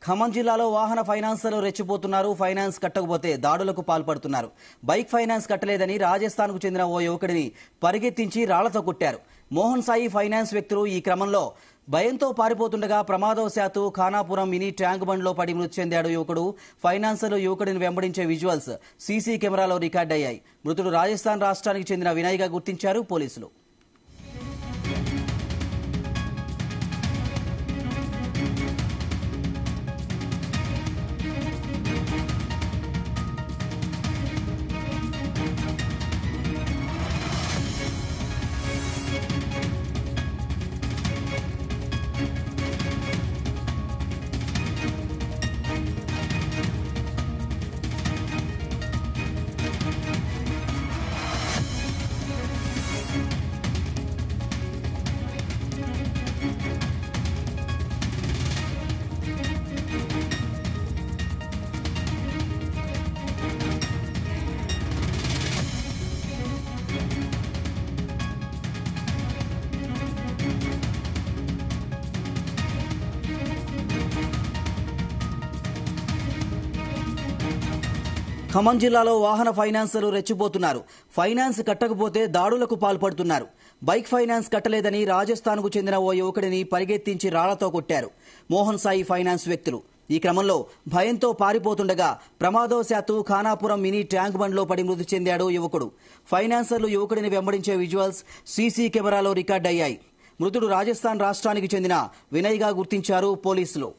ఖమ్మం జిల్లాలో వాహన ఫైనాన్సర్లు రెచ్చిపోతున్నారు. ఫైనాన్స్ కట్టకపోతే దాడులకు పాల్పడుతున్నారు. బైక్ ఫైనాన్స్ కట్టలేదని రాజస్థాన్కు చెందిన ఓ యువకుడిని పరిగెత్తించి రాళ్లతో కొట్టారు. మోహన్ సాయి ఫైనాన్స్ వ్యక్తులు ఈ క్రమంలో భయంతో పారిపోతుండగా ప్రమాదవశాత్తు ఖానాపురం మినీ ట్యాంక్ బండ్లో పడి మృతి చెందాడు యువకుడు. ఫైనాన్సర్లు యువకుడిని వెంబడించే విజువల్స్ సీసీ కెమెరాలో రికార్డయ్యాయి. మృతుడు రాజస్థాన్ రాష్ట్రానికి చెందిన వినయ్గా గుర్తించారు పోలీసులు. ఖమ్మం జిల్లాలో వాహన ఫైనాన్సర్లు రెచ్చిపోతున్నారు. ఫైనాన్స్ కట్టకపోతే దాడులకు పాల్పడుతున్నారు. బైక్ ఫైనాన్స్ కట్టలేదని రాజస్థాన్కు చెందిన ఓ యువకుడిని పరిగెత్తించి రాళ్లతో కొట్టారు. మోహన్ సాయి ఫైనాన్స్ వ్యక్తులు ఈ క్రమంలో భయంతో పారిపోతుండగా ప్రమాదవశాత్తు ఖానాపురం మినీ ట్యాంక్ బండ్లో పడి మృతి చెందాడు యువకుడు. ఫైనాన్సర్లు యువకుడిని వెంబడించే విజువల్స్ సీసీ కెమెరాలో రికార్డయ్యాయి. మృతుడు రాజస్థాన్ రాష్ట్రానికి చెందిన వినయ్గా గుర్తించారు పోలీసులు.